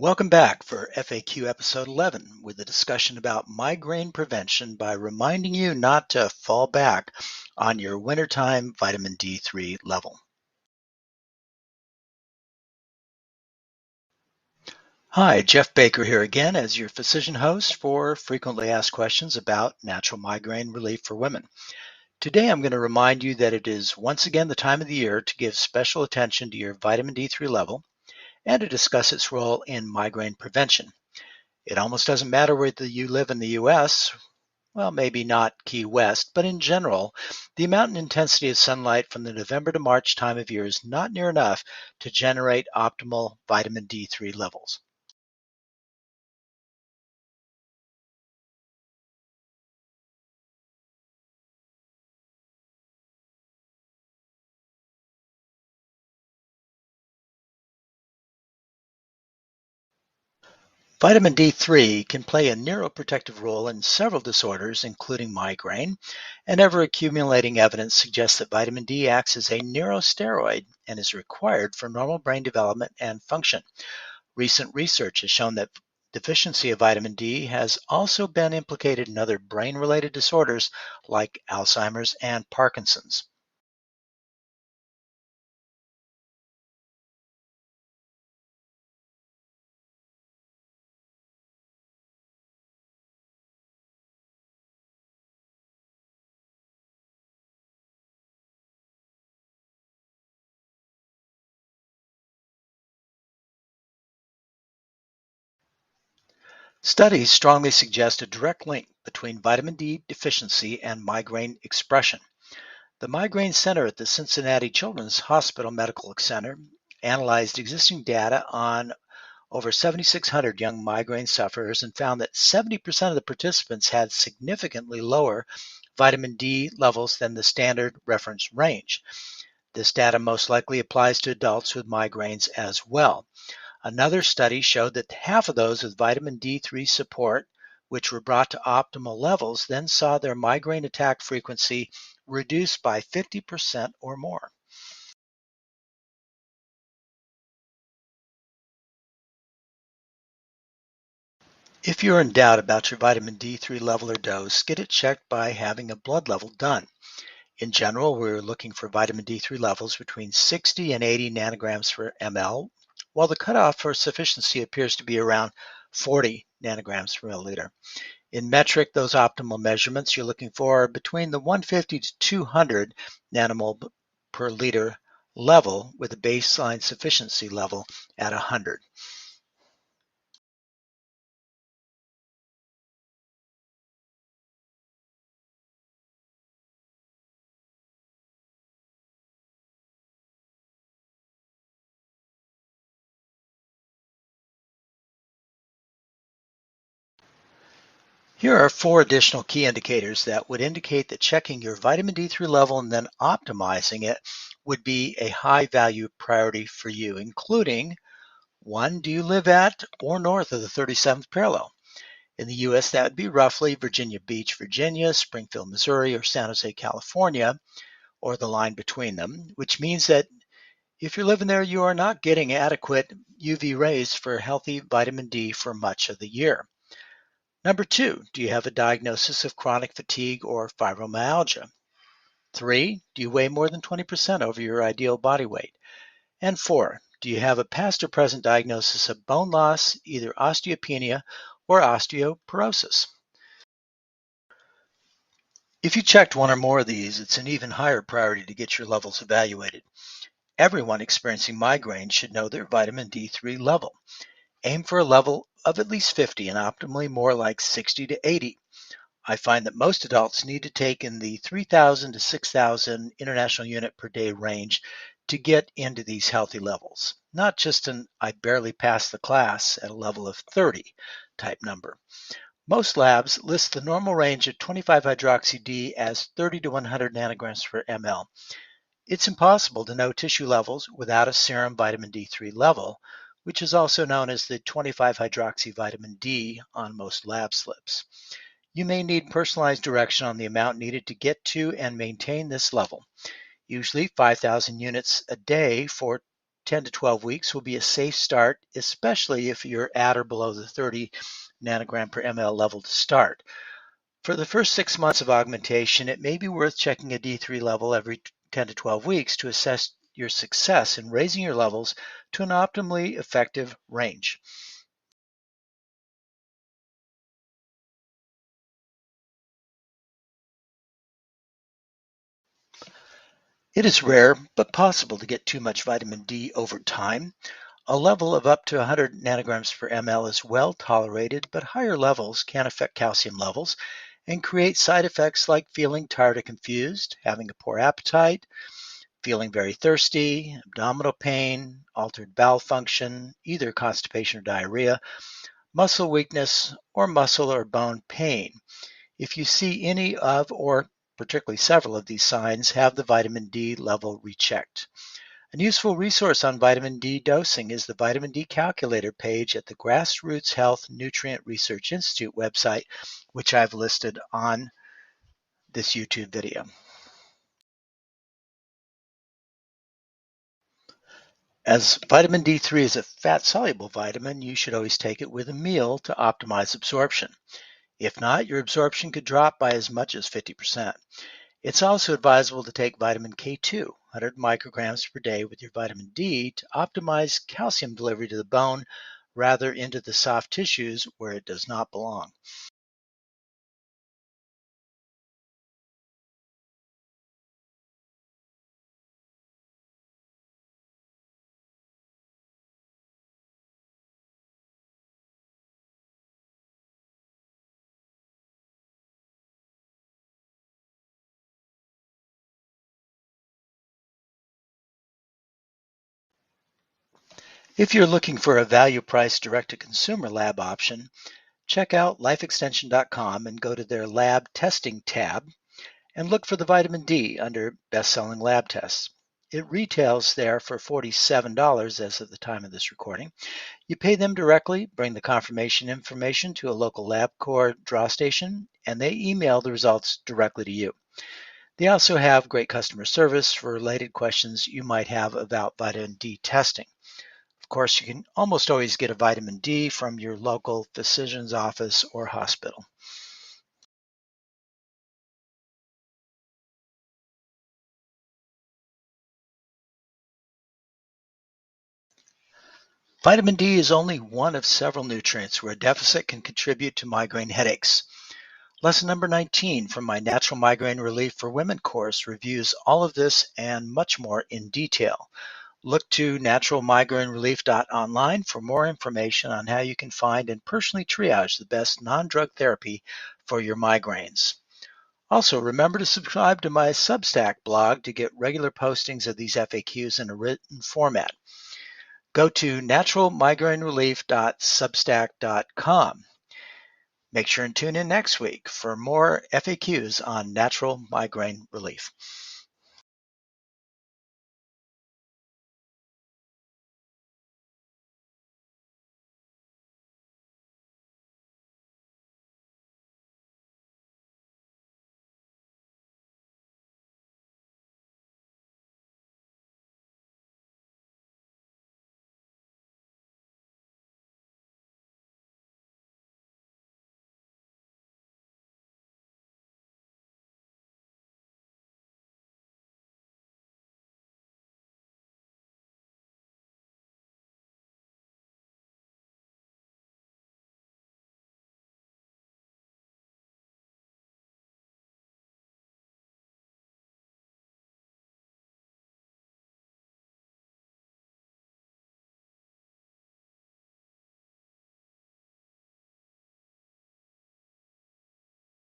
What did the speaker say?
Welcome back for FAQ episode 11 with a discussion about migraine prevention by reminding you not to fall back on your wintertime vitamin D3 level. Hi, Jeff Baker here again as your physician host for frequently asked questions about natural migraine relief for women. Today I'm going to remind you that it is once again the time of the year to give special attention to your vitamin D3 level and to discuss its role in migraine prevention. It almost doesn't matter whether you live in the US, well, maybe not Key West, but in general, the amount and intensity of sunlight from the November to March time of year is not near enough to generate optimal vitamin D3 levels. Vitamin D3 can play a neuroprotective role in several disorders, including migraine, and ever accumulating evidence suggests that vitamin D acts as a neurosteroid and is required for normal brain development and function. Recent research has shown that deficiency of vitamin D has also been implicated in other brain-related disorders like Alzheimer's and Parkinson's. Studies strongly suggest a direct link between vitamin D deficiency and migraine expression. The Migraine Center at the Cincinnati Children's Hospital Medical Center analyzed existing data on over 7,600 young migraine sufferers and found that 70% of the participants had significantly lower vitamin D levels than the standard reference range. This data most likely applies to adults with migraines as well. Another study showed that half of those with vitamin D3 support, which were brought to optimal levels, then saw their migraine attack frequency reduced by 50% or more. If you're in doubt about your vitamin D3 level or dose, get it checked by having a blood level done. In general, we're looking for vitamin D3 levels between 60 and 80 nanograms per ml, while the cutoff for sufficiency appears to be around 40 nanograms per milliliter. In metric, those optimal measurements you're looking for are between the 150 to 200 nanomole per liter level with a baseline sufficiency level at 100. Here are four additional key indicators that would indicate that checking your vitamin D3 level and then optimizing it would be a high value priority for you, including one, do you live at or north of the 37th parallel? In the US, that would be roughly Virginia Beach, Virginia, Springfield, Missouri, or San Jose, California, or the line between them, which means that if you're living there, you are not getting adequate UV rays for healthy vitamin D for much of the year. Number two, do you have a diagnosis of chronic fatigue or fibromyalgia? Three, do you weigh more than 20% over your ideal body weight? And four, do you have a past or present diagnosis of bone loss, either osteopenia or osteoporosis? If you checked one or more of these, it's an even higher priority to get your levels evaluated. Everyone experiencing migraine should know their vitamin D3 level. Aim for a level of at least 50 and optimally more like 60 to 80. I find that most adults need to take in the 3,000 to 6,000 international unit per day range to get into these healthy levels, not just an I barely passed the class at a level of 30 type number. Most labs list the normal range of 25-hydroxy-D as 30 to 100 nanograms per ml. It's impossible to know tissue levels without a serum vitamin D3 level, which is also known as the 25-hydroxy vitamin D on most lab slips. You may need personalized direction on the amount needed to get to and maintain this level, usually 5,000 units a day for 10 to 12 weeks will be a safe start, especially if you're at or below the 30 nanogram per ml level to start. For the first 6 months of augmentation, it may be worth checking a D3 level every 10 to 12 weeks to assess your success in raising your levels to an optimally effective range. It is rare but possible to get too much vitamin D over time. A level of up to 100 nanograms per ml is well tolerated, but higher levels can affect calcium levels and create side effects like feeling tired or confused, having a poor appetite, feeling very thirsty, abdominal pain, altered bowel function, either constipation or diarrhea, muscle weakness, or muscle or bone pain. If you see any of or particularly several of these signs, have the vitamin D level rechecked. A useful resource on vitamin D dosing is the vitamin D calculator page at the Grassroots Health Nutrient Research Institute website, which I've listed on this YouTube video. As vitamin D3 is a fat-soluble vitamin, you should always take it with a meal to optimize absorption. If not, your absorption could drop by as much as 50%. It's also advisable to take vitamin K2, 100 micrograms per day with your vitamin D to optimize calcium delivery to the bone rather into the soft tissues where it does not belong. If you're looking for a value-priced direct-to-consumer lab option, check out lifeextension.com and go to their lab testing tab and look for the vitamin D under best-selling lab tests. It retails there for $47 as of the time of this recording. You pay them directly, bring the confirmation information to a local LabCorp draw station, and they email the results directly to you. They also have great customer service for related questions you might have about vitamin D testing. Of course, you can almost always get a vitamin D from your local physician's office or hospital. Vitamin D is only one of several nutrients where a deficit can contribute to migraine headaches. Lesson number 19 from my Natural Migraine Relief for Women course reviews all of this and much more in detail. Look to naturalmigrainerelief.online for more information on how you can find and personally triage the best non-drug therapy for your migraines. Also, remember to subscribe to my Substack blog to get regular postings of these FAQs in a written format. Go to naturalmigrainerelief.substack.com. Make sure and tune in next week for more FAQs on natural migraine relief.